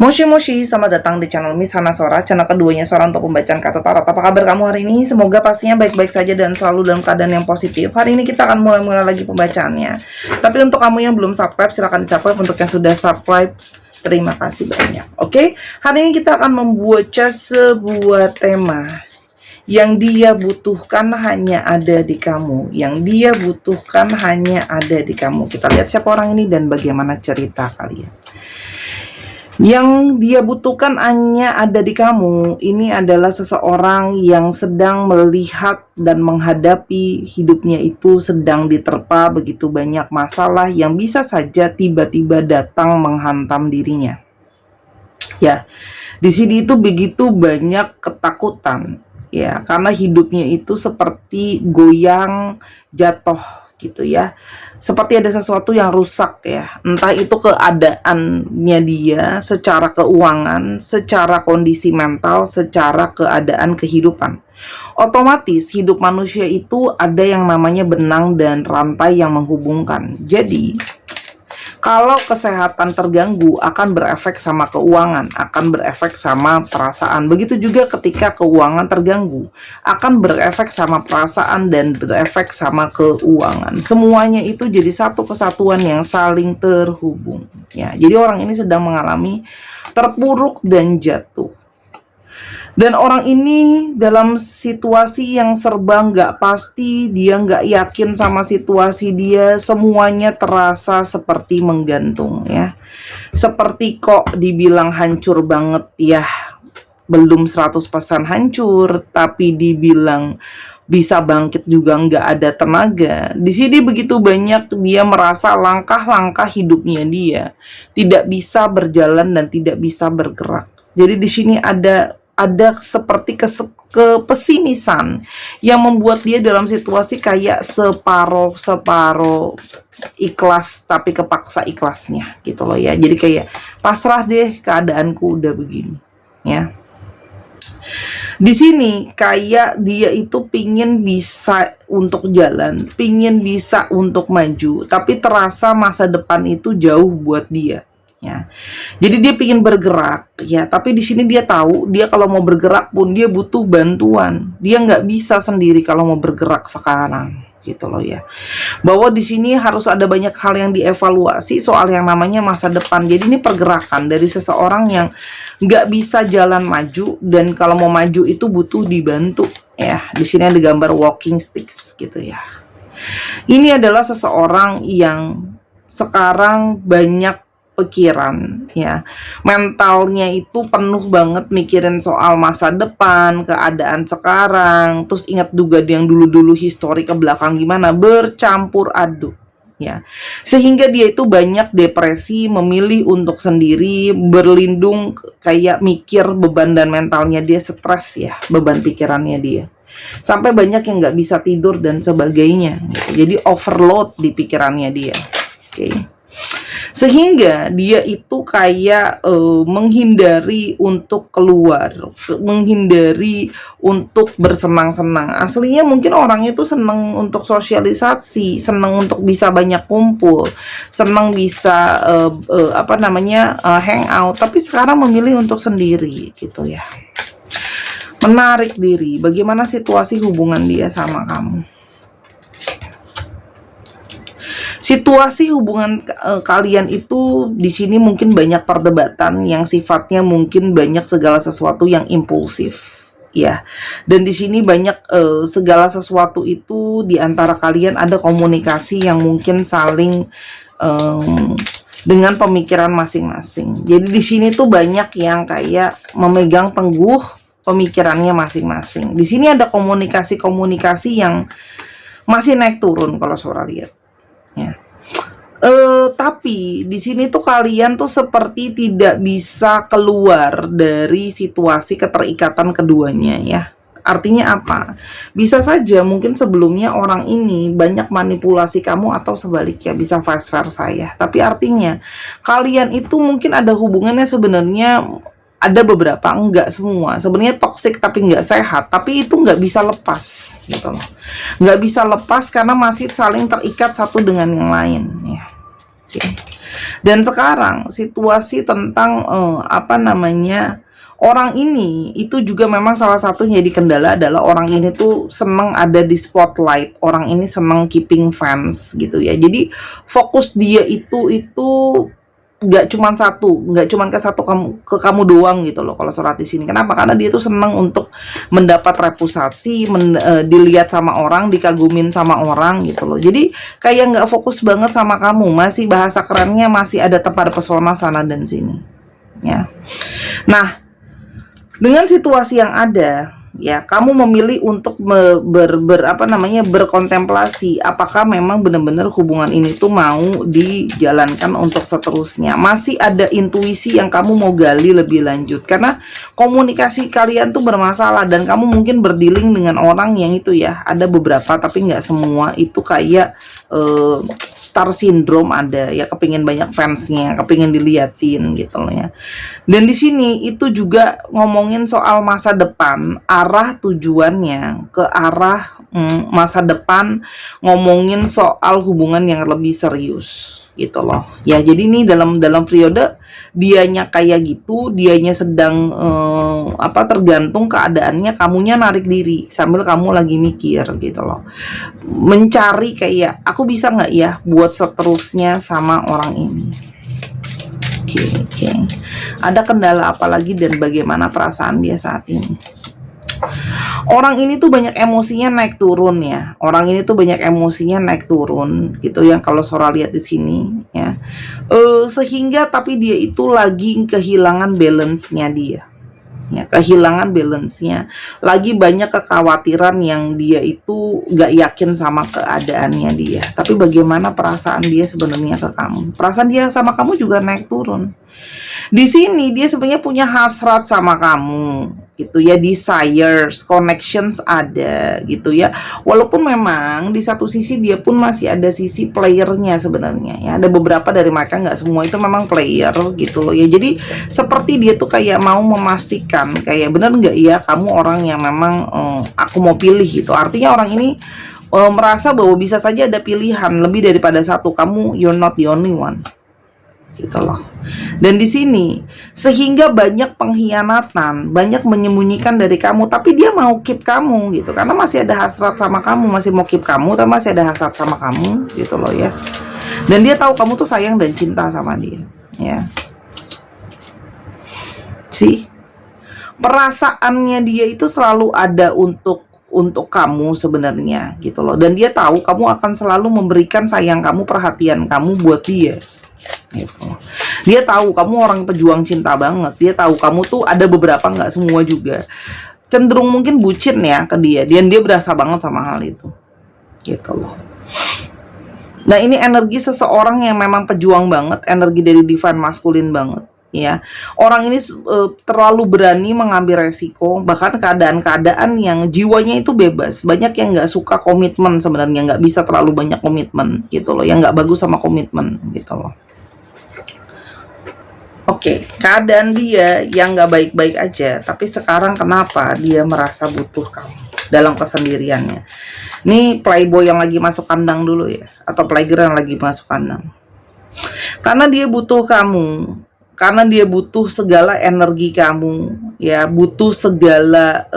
Moshi Moshi, selamat datang di channel Miss Hana Sora, channel keduanya Sora untuk pembacaan kata tarot. Apa kabar kamu hari ini? Semoga pastinya baik-baik saja dan selalu dalam keadaan yang positif. Hari ini kita akan mulai lagi pembacaannya. Tapi untuk kamu yang belum subscribe, silahkan di-subscribe. Untuk yang sudah subscribe, terima kasih banyak. Oke, hari ini kita akan membuat sebuah tema. Yang dia butuhkan hanya ada di kamu. Yang dia butuhkan hanya ada di kamu. Kita lihat siapa orang ini dan bagaimana cerita kalian. Yang dia butuhkan hanya ada di kamu. Ini adalah seseorang yang sedang melihat dan menghadapi hidupnya itu sedang diterpa begitu banyak masalah yang bisa saja tiba-tiba datang menghantam dirinya. Ya, di sini itu begitu banyak ketakutan. Ya, karena hidupnya itu seperti goyang, jatuh gitu ya. Seperti ada sesuatu yang rusak ya. Entah itu keadaannya dia secara keuangan, secara kondisi mental, secara keadaan kehidupan. Otomatis hidup manusia itu ada yang namanya benang dan rantai yang menghubungkan. Jadi kalau kesehatan terganggu akan berefek sama keuangan, akan berefek sama perasaan. Begitu juga ketika keuangan terganggu, akan berefek sama perasaan dan berefek sama keuangan. Semuanya itu jadi satu kesatuan yang saling terhubung. Ya, jadi orang ini sedang mengalami terpuruk dan jatuh. Dan orang ini dalam situasi yang serba nggak pasti, dia nggak yakin sama situasi dia, semuanya terasa seperti menggantung ya. Seperti kok dibilang hancur banget ya, belum 100% hancur, tapi dibilang bisa bangkit juga nggak ada tenaga. Di sini begitu banyak dia merasa langkah-langkah hidupnya dia tidak bisa berjalan dan tidak bisa bergerak. Jadi di sini ada seperti kepesimisan yang membuat dia dalam situasi kayak separuh ikhlas tapi kepaksa ikhlasnya gitu loh ya. Jadi kayak pasrah deh, keadaanku udah begini ya. Di sini kayak dia itu pingin bisa untuk jalan, pingin bisa untuk maju, tapi terasa masa depan itu jauh buat dia. Ya, jadi dia ingin bergerak, ya. Tapi di sini dia tahu, dia kalau mau bergerak pun dia butuh bantuan. Dia nggak bisa sendiri kalau mau bergerak sekarang, gitu loh ya. Bahwa di sini harus ada banyak hal yang dievaluasi soal yang namanya masa depan. Jadi ini pergerakan dari seseorang yang nggak bisa jalan maju dan kalau mau maju itu butuh dibantu, ya. Di sini ada gambar walking sticks, gitu ya. Ini adalah seseorang yang sekarang banyak pikiran ya, mentalnya itu penuh banget mikirin soal masa depan, keadaan sekarang, terus ingat juga yang dulu-dulu histori ke belakang gimana, bercampur aduk ya, sehingga dia itu banyak depresi, memilih untuk sendiri, berlindung, kayak mikir beban dan mentalnya dia stres ya, beban pikirannya dia, sampai banyak yang nggak bisa tidur dan sebagainya, jadi overload di pikirannya dia. Oke. Sehingga dia itu kayak menghindari untuk keluar, menghindari untuk bersenang-senang. Aslinya mungkin orangnya itu senang untuk sosialisasi, senang untuk bisa banyak kumpul, senang bisa hangout, tapi sekarang memilih untuk sendiri gitu ya. Menarik diri. Bagaimana situasi hubungan dia sama kamu? Situasi hubungan kalian itu di sini mungkin banyak perdebatan yang sifatnya mungkin banyak segala sesuatu yang impulsif ya. Dan di sini banyak segala sesuatu itu di antara kalian ada komunikasi yang mungkin saling dengan pemikiran masing-masing. Jadi di sini tuh banyak yang kayak memegang teguh pemikirannya masing-masing. Di sini ada komunikasi yang masih naik turun kalau Sora lihat. Ya. Tapi di sini tuh kalian tuh seperti tidak bisa keluar dari situasi keterikatan keduanya ya. Artinya apa? Bisa saja mungkin sebelumnya orang ini banyak manipulasi kamu atau sebaliknya, bisa vice versa ya. Tapi artinya kalian itu mungkin ada hubungannya sebenarnya. Ada beberapa, enggak semua. Sebenarnya toksik tapi enggak sehat. Tapi itu enggak bisa lepas, gitu loh. Enggak bisa lepas karena masih saling terikat satu dengan yang lain. Ya. Oke. Dan sekarang situasi tentang apa namanya, orang ini itu juga memang salah satu yang jadi kendala adalah orang ini tuh seneng ada di spotlight, orang ini seneng keeping fans gitu ya. Jadi fokus dia itu nggak cuma satu, nggak cuma ke kamu doang gitu loh kalau surat di sini. Kenapa? Karena dia tuh seneng untuk mendapat reputasi, dilihat sama orang, dikagumin sama orang gitu loh. Jadi kayak nggak fokus banget sama kamu, masih bahasa kerennya masih ada tebar pesona sana dan sini ya. Nah, dengan situasi yang ada, ya kamu memilih untuk berkontemplasi apakah memang benar-benar hubungan ini tuh mau dijalankan untuk seterusnya. Masih ada intuisi yang kamu mau gali lebih lanjut karena komunikasi kalian tuh bermasalah dan kamu mungkin berdealing dengan orang yang itu ya, ada beberapa tapi nggak semua itu kayak star syndrome, ada ya, kepingin banyak fansnya, kepingin diliatin gitu loh ya. Dan di sini itu juga ngomongin soal masa depan, arah tujuannya ke arah masa depan, ngomongin soal hubungan yang lebih serius gitu loh. Ya, jadi ini dalam periode dianya kayak gitu, dianya sedang tergantung keadaannya, kamunya narik diri sambil kamu lagi mikir gitu loh. Mencari kayak aku bisa nggak ya buat seterusnya sama orang ini. Oke. Ada kendala apa lagi dan bagaimana perasaan dia saat ini? Orang ini tuh banyak emosinya naik turun ya. Orang ini tuh banyak emosinya naik turun gitu yang kalau Sora lihat di sini ya. Sehingga tapi dia itu lagi kehilangan balance-nya dia. Ya, kehilangan balance-nya. Lagi banyak kekhawatiran yang dia itu gak yakin sama keadaannya dia. Tapi bagaimana perasaan dia sebenarnya ke kamu? Perasaan dia sama kamu juga naik turun. Di sini dia sebenarnya punya hasrat sama kamu gitu ya, desires, connections ada gitu ya. Walaupun memang di satu sisi dia pun masih ada sisi playernya sebenarnya ya. Ada beberapa dari mereka, nggak semua itu memang player gitu loh ya. Jadi seperti dia tuh kayak mau memastikan kayak bener nggak ya kamu orang yang memang aku mau pilih gitu. Artinya orang ini merasa bahwa bisa saja ada pilihan lebih daripada satu, kamu you're not the only one gitu loh. Dan di sini sehingga banyak pengkhianatan, banyak menyembunyikan dari kamu, tapi dia mau keep kamu gitu karena masih ada hasrat sama kamu, masih mau keep kamu, tapi masih ada hasrat sama kamu gitu loh ya. Dan dia tahu kamu tuh sayang dan cinta sama dia ya. Sih, perasaannya dia itu selalu ada untuk kamu sebenarnya gitu loh. Dan dia tahu kamu akan selalu memberikan sayang kamu, perhatian kamu buat dia gitu. Dia tahu kamu orang pejuang cinta banget. Dia tahu kamu tuh ada beberapa, nggak semua juga, cenderung mungkin bucin ya ke dia. Dan dia berasa banget sama hal itu gitu loh. Nah, ini energi seseorang yang memang pejuang banget, energi dari divine maskulin banget ya. Orang ini terlalu berani mengambil resiko, bahkan keadaan-keadaan yang jiwanya itu bebas. Banyak yang nggak suka komitmen sebenarnya, nggak bisa terlalu banyak komitmen gitu loh, yang nggak bagus sama komitmen gitu loh. Oke, keadaan dia yang nggak baik-baik aja, tapi sekarang kenapa dia merasa butuh kamu dalam kesendiriannya. Ini playboy yang lagi masuk kandang dulu ya, atau playgirl yang lagi masuk kandang. Karena dia butuh kamu, karena dia butuh segala energi kamu ya, butuh segala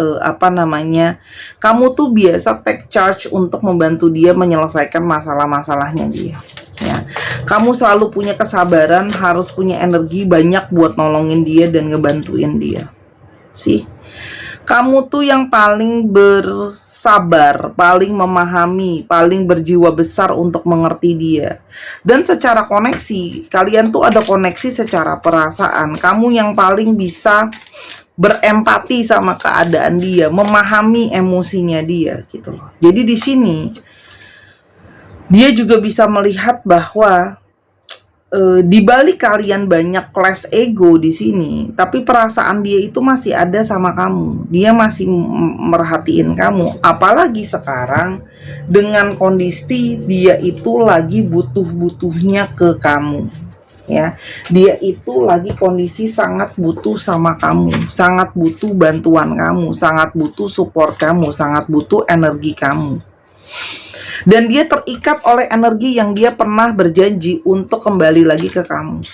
kamu tuh biasa take charge untuk membantu dia menyelesaikan masalah-masalahnya dia ya. Kamu selalu punya kesabaran, harus punya energi banyak buat nolongin dia dan ngebantuin dia sih. Kamu tuh yang paling bersabar, paling memahami, paling berjiwa besar untuk mengerti dia. Dan secara koneksi, kalian tuh ada koneksi secara perasaan. Kamu yang paling bisa berempati sama keadaan dia, memahami emosinya dia gitu loh. Jadi di sini dia juga bisa melihat bahwa di balik kalian banyak clash ego di sini, tapi perasaan dia itu masih ada sama kamu. Dia masih merhatiin kamu, apalagi sekarang dengan kondisi dia itu lagi butuh-butuhnya ke kamu. Ya, dia itu lagi kondisi sangat butuh sama kamu, sangat butuh bantuan kamu, sangat butuh support kamu, sangat butuh energi kamu. Dan dia terikat oleh energi yang dia pernah berjanji untuk kembali lagi ke kamu.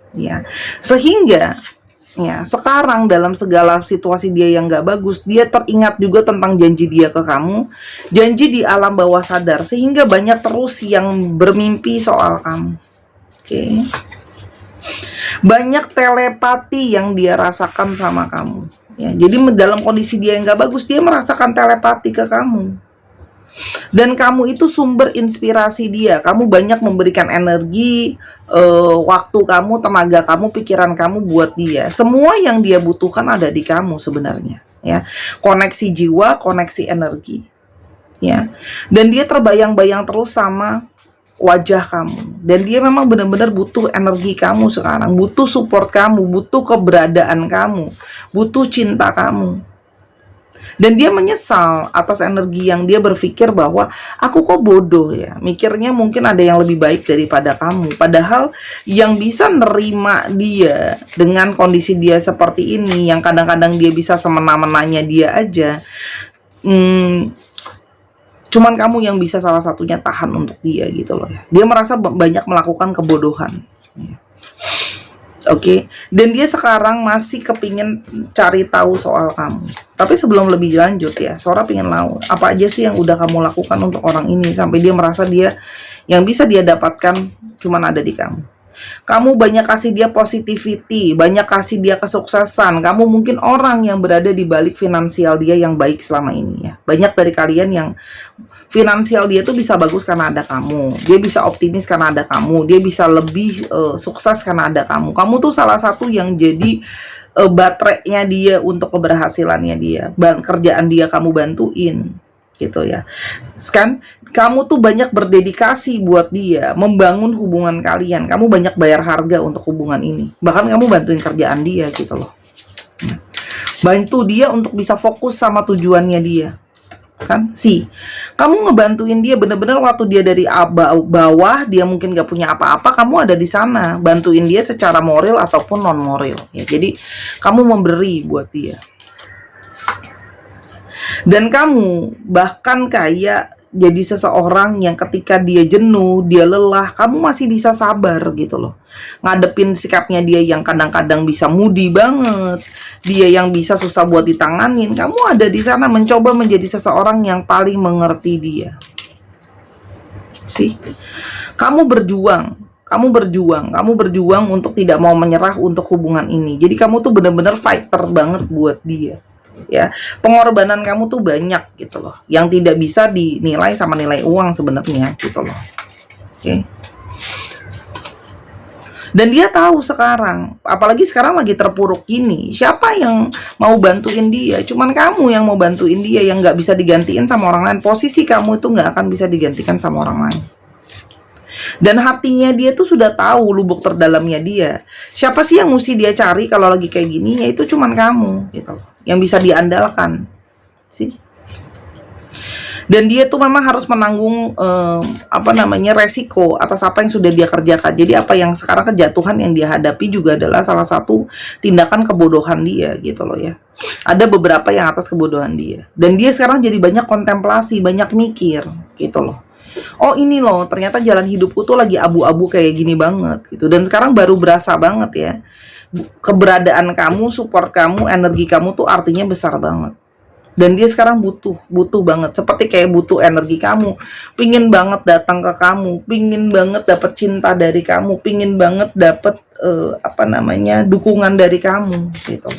Ya, sehingga ya sekarang dalam segala situasi dia yang gak bagus, dia teringat juga tentang janji dia ke kamu, janji di alam bawah sadar, sehingga banyak terus yang bermimpi soal kamu. Oke. Banyak telepati yang dia rasakan sama kamu. Ya, jadi dalam kondisi dia yang gak bagus, dia merasakan telepati ke kamu. Dan kamu itu sumber inspirasi dia. Kamu banyak memberikan energi, waktu kamu, tenaga kamu, pikiran kamu buat dia. Semua yang dia butuhkan ada di kamu sebenarnya. Ya, koneksi jiwa, koneksi energi. Ya, dan dia terbayang-bayang terus sama wajah kamu. Dan dia memang benar-benar butuh energi kamu sekarang, butuh support kamu, butuh keberadaan kamu, butuh cinta kamu. Dan dia menyesal atas energi yang dia berpikir bahwa aku kok bodoh ya, mikirnya mungkin ada yang lebih baik daripada kamu. Padahal yang bisa nerima dia dengan kondisi dia seperti ini, yang kadang-kadang dia bisa semena-menanya dia aja, cuman kamu yang bisa salah satunya tahan untuk dia gitu loh ya. Dia merasa banyak melakukan kebodohan. Oke, dan dia sekarang masih kepingin cari tahu soal kamu. Tapi sebelum lebih lanjut ya, Sora pingin tahu apa aja sih yang udah kamu lakukan untuk orang ini sampai dia merasa dia yang bisa dia dapatkan cuman ada di kamu. Kamu banyak kasih dia positivity, banyak kasih dia kesuksesan. Kamu mungkin orang yang berada di balik finansial dia yang baik selama ini ya. Banyak dari kalian yang finansial dia tuh bisa bagus karena ada kamu. Dia bisa optimis karena ada kamu. Dia bisa lebih sukses karena ada kamu. Kamu tuh salah satu yang jadi baterainya dia untuk keberhasilannya dia. Kerjaan dia kamu bantuin gitu ya. Kan kamu tuh banyak berdedikasi buat dia, membangun hubungan kalian. Kamu banyak bayar harga untuk hubungan ini. Bahkan kamu bantuin kerjaan dia gitu loh. Bantu dia untuk bisa fokus sama tujuannya dia. Kan kamu ngebantuin dia bener-bener waktu dia dari bawah, dia mungkin gak punya apa-apa, kamu ada di sana bantuin dia secara moral ataupun non moral ya. Jadi kamu memberi buat dia, dan kamu bahkan kayak jadi seseorang yang ketika dia jenuh, dia lelah, kamu masih bisa sabar gitu loh. Ngadepin sikapnya dia yang kadang-kadang bisa moody banget, dia yang bisa susah buat ditanganin. Kamu ada di sana mencoba menjadi seseorang yang paling mengerti dia. Kamu berjuang untuk tidak mau menyerah untuk hubungan ini. Jadi kamu tuh bener-bener fighter banget buat dia. Ya, pengorbanan kamu tuh banyak gitu loh, yang tidak bisa dinilai sama nilai uang sebenarnya gitu loh. Oke. Dan dia tahu sekarang, apalagi sekarang lagi terpuruk gini, siapa yang mau bantuin dia? Cuman kamu yang mau bantuin dia, yang nggak bisa digantiin sama orang lain. Posisi kamu itu nggak akan bisa digantikan sama orang lain. Dan hatinya dia tuh sudah tahu lubuk terdalamnya dia. Siapa sih yang mesti dia cari kalau lagi kayak gini? Ya itu cuman kamu gitu loh, yang bisa diandalkan Dan dia tuh memang harus menanggung resiko atas apa yang sudah dia kerjakan. Jadi apa yang sekarang kejatuhan yang dia hadapi juga adalah salah satu tindakan kebodohan dia gitu loh ya. Ada beberapa yang atas kebodohan dia. Dan dia sekarang jadi banyak kontemplasi, banyak mikir gitu loh. Oh ini loh, ternyata jalan hidupku tuh lagi abu-abu kayak gini banget gitu. Dan sekarang baru berasa banget ya, keberadaan kamu, support kamu, energi kamu tuh artinya besar banget. Dan dia sekarang butuh banget, seperti kayak butuh energi kamu, pingin banget datang ke kamu, pingin banget dapet cinta dari kamu, pingin banget dapet dukungan dari kamu gitu.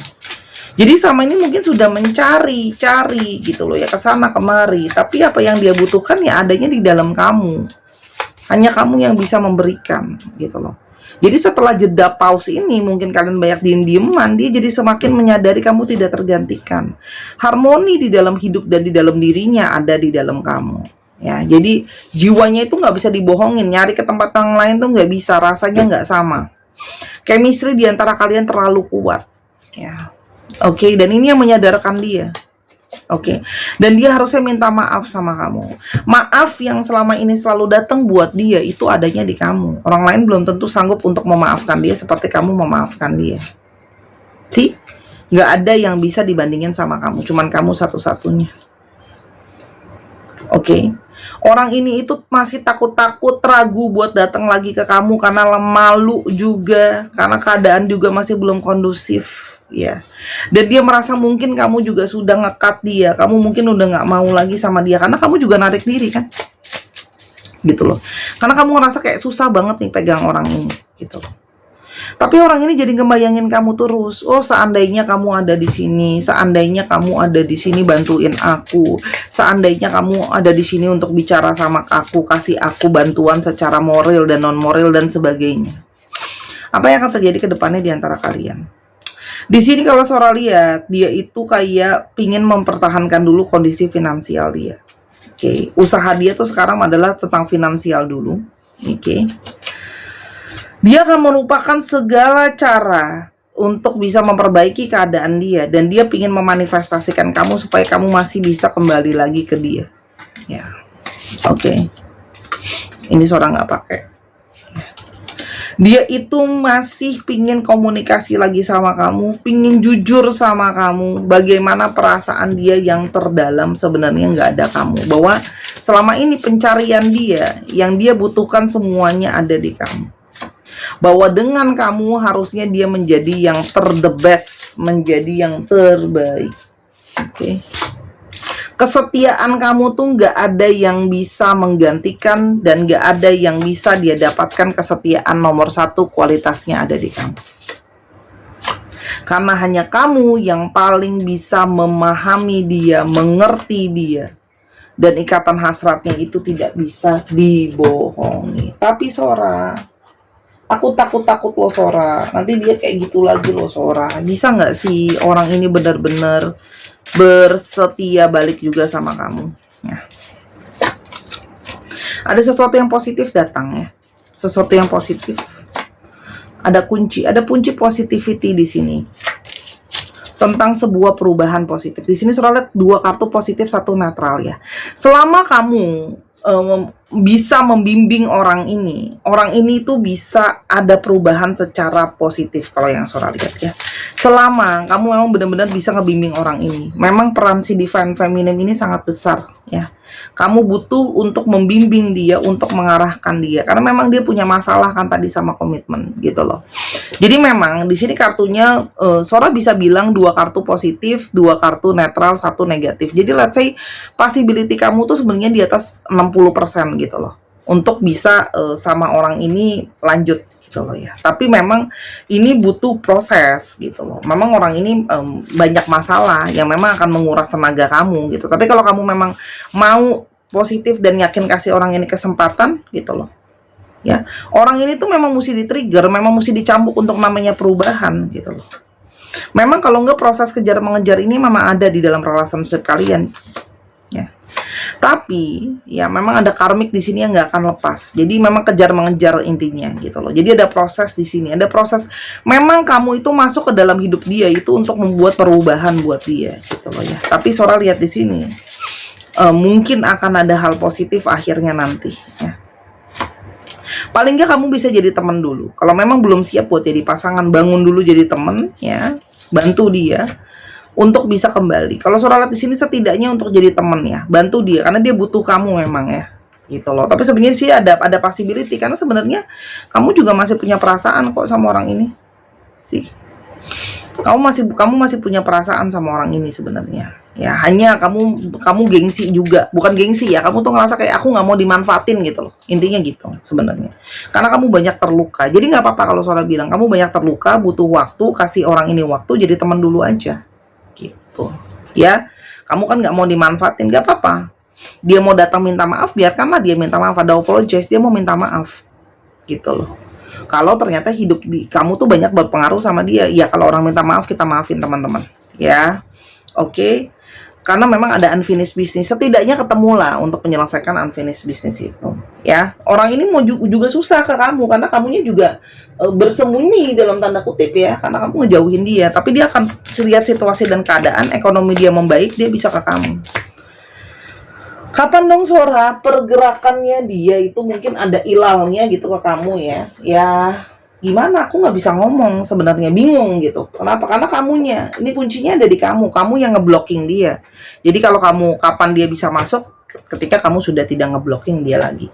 Jadi sama ini mungkin sudah mencari gitu loh ya, kesana kemari, tapi apa yang dia butuhkan ya adanya di dalam kamu. Hanya kamu yang bisa memberikan gitu loh. Jadi setelah jeda pause ini, mungkin kalian banyak diem-dieman, dia jadi semakin menyadari kamu tidak tergantikan. Harmoni di dalam hidup dan di dalam dirinya ada di dalam kamu. Ya, jadi jiwanya itu nggak bisa dibohongin. Nyari ke tempat yang lain tuh nggak bisa, rasanya nggak sama. Chemistry di antara kalian terlalu kuat. Ya, oke, dan ini yang menyadarkan dia. Oke, dan dia harusnya minta maaf sama kamu. Maaf yang selama ini selalu datang buat dia itu adanya di kamu. Orang lain belum tentu sanggup untuk memaafkan dia seperti kamu memaafkan dia. Nggak ada yang bisa dibandingin sama kamu. Cuman kamu satu-satunya. Oke. Orang ini itu masih takut-takut, ragu buat datang lagi ke kamu karena malu juga, karena keadaan juga masih belum kondusif, ya. Dan dia merasa mungkin kamu juga sudah ngekat dia, kamu mungkin udah nggak mau lagi sama dia, karena kamu juga narik diri kan, gitu loh. Karena kamu ngerasa kayak susah banget nih pegang orang ini, gitu loh. Tapi orang ini jadi ngebayangin kamu terus. Oh, seandainya kamu ada di sini, seandainya kamu ada di sini bantuin aku, seandainya kamu ada di sini untuk bicara sama aku, kasih aku bantuan secara moral dan non moral dan sebagainya. Apa yang akan terjadi ke depannya di antara kalian? Di sini kalau Sora lihat, dia itu kayak pingin mempertahankan dulu kondisi finansial dia. Oke, usaha dia tuh sekarang adalah tentang finansial dulu. Oke. Dia akan melupakan segala cara untuk bisa memperbaiki keadaan dia, dan dia ingin memanifestasikan kamu supaya kamu masih bisa kembali lagi ke dia. Ya, oke. Ini Sora nggak pakai. Dia itu masih pingin komunikasi lagi sama kamu, pingin jujur sama kamu, bagaimana perasaan dia yang terdalam sebenarnya nggak ada kamu. Bahwa selama ini pencarian dia, yang dia butuhkan semuanya ada di kamu. Bahwa dengan kamu harusnya dia menjadi yang the best, menjadi yang terbaik. Oke. Kesetiaan kamu tuh nggak ada yang bisa menggantikan, dan nggak ada yang bisa dia dapatkan. Kesetiaan nomor satu, kualitasnya ada di kamu. Karena hanya kamu yang paling bisa memahami dia, mengerti dia, dan ikatan hasratnya itu tidak bisa dibohongi. Tapi Sora, aku takut loh Sora, nanti dia kayak gitu lagi loh Sora. Bisa nggak sih orang ini benar-benar bersetia balik juga sama kamu? Ya. Ada sesuatu yang positif datang ya, sesuatu yang positif. Ada kunci positivity di sini tentang sebuah perubahan positif. Di sini Sora lihat 2 kartu positif, 1 netral ya. Selama kamu bisa membimbing orang ini tuh bisa ada perubahan secara positif kalau yang Sora lihat ya. Selama kamu memang benar-benar bisa ngebimbing orang ini, memang peran si Divine Feminine ini sangat besar ya. Kamu butuh untuk membimbing dia, untuk mengarahkan dia, karena memang dia punya masalah kan tadi sama komitmen gitu loh. Jadi memang di sini kartunya Sora bisa bilang 2 kartu positif, 2 kartu netral, 1 negatif. Jadi let's say possibility kamu tuh sebenarnya di atas 60% gitu loh, untuk bisa sama orang ini lanjut gitu loh ya. Tapi memang ini butuh proses gitu loh. Memang orang ini banyak masalah yang memang akan menguras tenaga kamu gitu. Tapi kalau kamu memang mau positif dan yakin kasih orang ini kesempatan gitu loh ya, orang ini tuh memang mesti di-trigger, memang mesti dicambuk untuk namanya perubahan gitu loh. Memang kalau enggak, proses kejar mengejar ini memang ada di dalam relationship kalian ya. Tapi ya memang ada karmik di sini yang nggak akan lepas. Jadi memang kejar mengejar intinya gitu loh. Jadi ada proses di sini, ada proses. Memang kamu itu masuk ke dalam hidup dia itu untuk membuat perubahan buat dia gitu loh ya. Tapi Sora lihat di sini mungkin akan ada hal positif akhirnya nanti ya. Paling nggak kamu bisa jadi teman dulu. Kalau memang belum siap buat jadi pasangan, bangun dulu jadi teman ya, bantu dia untuk bisa kembali. Kalau Sora lihat di sini setidaknya untuk jadi teman ya, bantu dia karena dia butuh kamu memang ya, gitu loh. Tapi sebenarnya sih ada possibility, karena sebenarnya kamu juga masih punya perasaan kok sama orang ini sih. Kamu masih punya perasaan sama orang ini sebenarnya. Ya hanya kamu gengsi juga, bukan gengsi ya. Kamu tuh ngerasa kayak aku nggak mau dimanfaatin gitu loh. Intinya gitu sebenarnya. Karena kamu banyak terluka. Jadi nggak apa-apa kalau Sora bilang kamu banyak terluka, butuh waktu, kasih orang ini waktu, jadi teman dulu aja. Gitu ya. Kamu kan nggak mau dimanfaatin, nggak apa-apa. Dia mau datang minta maaf, biarkanlah dia minta maaf. Ada apologize, dia mau minta maaf gitu loh. Kalau ternyata hidup kamu tuh banyak berpengaruh sama dia, ya kalau orang minta maaf kita maafin teman-teman ya. Oke. Karena memang ada unfinished business, setidaknya ketemulah untuk menyelesaikan unfinished business itu ya. Orang ini mau juga susah ke kamu karena kamunya juga bersembunyi dalam tanda kutip ya, karena kamu ngejauhin dia. Tapi dia akan lihat situasi dan keadaan, ekonomi dia membaik, dia bisa ke kamu. Kapan dong Sora pergerakannya dia itu mungkin ada ilalnya gitu ke kamu ya. Ya gimana, aku nggak bisa ngomong sebenarnya, bingung gitu. Kenapa? Karena kamunya, ini kuncinya ada di kamu yang ngeblocking dia. Jadi kalau kapan dia bisa masuk, ketika kamu sudah tidak ngeblocking dia lagi.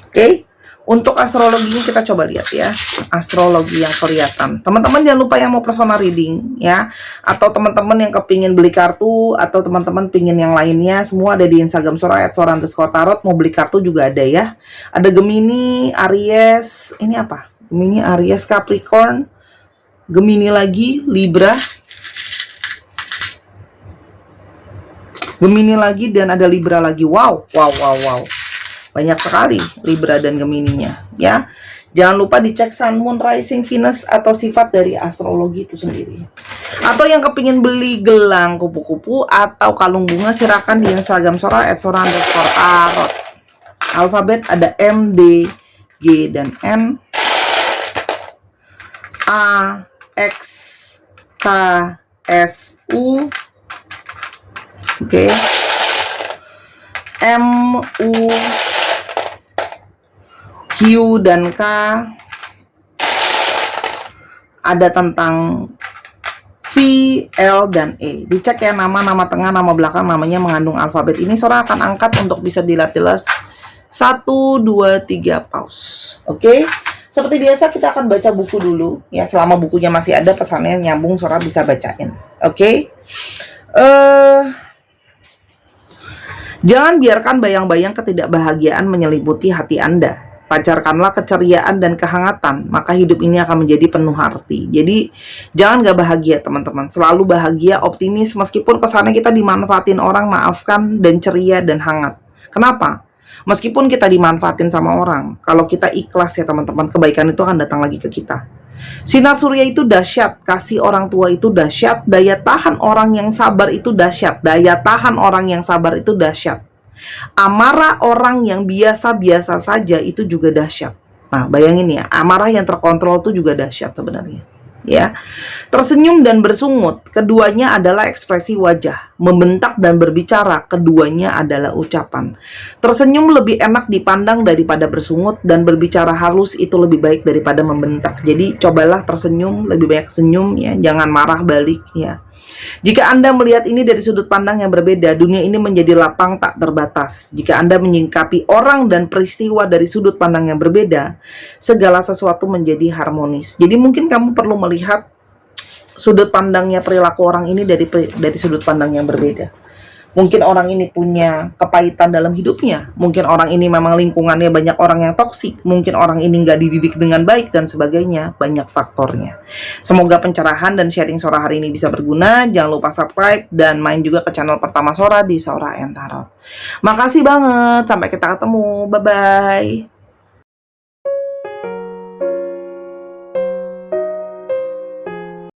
Oke? Untuk astrologi ini kita coba lihat ya, astrologi yang kelihatan. Teman-teman jangan lupa yang mau personal reading ya, atau teman-teman yang kepingin beli kartu, atau teman-teman pingin yang lainnya, semua ada di Instagram Sora @sora_tarot. Mau beli kartu juga ada ya. Ada Gemini, Aries, ini apa? Gemini, Aries, Capricorn, Gemini lagi, Libra, Gemini lagi, dan ada Libra lagi. Wow. Banyak sekali Libra dan Gemininya ya. Jangan lupa dicek Sun, Moon, Rising, Venus atau sifat dari astrologi itu sendiri. Atau yang kepingin beli gelang, kupu-kupu, atau kalung bunga, silakan di Instagram Sora @sora_tarot. Alfabet ada M, D, G, dan N, A, X, K, S, U, oke, M, U, Q, dan K. Ada tentang V, L, dan E. Dicek ya, nama tengah, nama belakang, namanya mengandung alfabet. Ini Sora akan angkat untuk bisa dilihat jelas. 1, 2, 3, pause. Oke? Seperti biasa kita akan baca buku dulu. Ya, selama bukunya masih ada, pesannya nyambung, Sora bisa bacain. Oke? Jangan biarkan bayang-bayang ketidakbahagiaan menyelimuti hati Anda. Pacarkanlah keceriaan dan kehangatan, maka hidup ini akan menjadi penuh arti. Jadi, jangan gak bahagia teman-teman. Selalu bahagia, optimis, meskipun kesannya kita dimanfaatin orang, maafkan, dan ceria dan hangat. Kenapa? Meskipun kita dimanfaatin sama orang, kalau kita ikhlas ya teman-teman, kebaikan itu akan datang lagi ke kita. Sinar surya itu dahsyat, kasih orang tua itu dahsyat, daya tahan orang yang sabar itu dahsyat, daya tahan orang yang sabar itu dahsyat. Amarah orang yang biasa-biasa saja itu juga dahsyat. Nah, bayangin ya, amarah yang terkontrol itu juga dahsyat sebenarnya. Ya, tersenyum dan bersungut, keduanya adalah ekspresi wajah. Membentak dan berbicara, keduanya adalah ucapan. Tersenyum lebih enak dipandang daripada bersungut, dan berbicara halus itu lebih baik daripada membentak. Jadi cobalah tersenyum, lebih banyak senyum ya, jangan marah balik ya. Jika Anda melihat ini dari sudut pandang yang berbeda, dunia ini menjadi lapang tak terbatas. Jika Anda menyingkapi orang dan peristiwa dari sudut pandang yang berbeda, segala sesuatu menjadi harmonis. Jadi mungkin kamu perlu melihat sudut pandangnya perilaku orang ini dari sudut pandang yang berbeda. Mungkin orang ini punya kepahitan dalam hidupnya. Mungkin orang ini memang lingkungannya banyak orang yang toksik. Mungkin orang ini nggak dididik dengan baik dan sebagainya. Banyak faktornya. Semoga pencerahan dan sharing Sora hari ini bisa berguna. Jangan lupa subscribe dan main juga ke channel pertama Sora di Sora and Tarot. Makasih banget. Sampai kita ketemu. Bye-bye.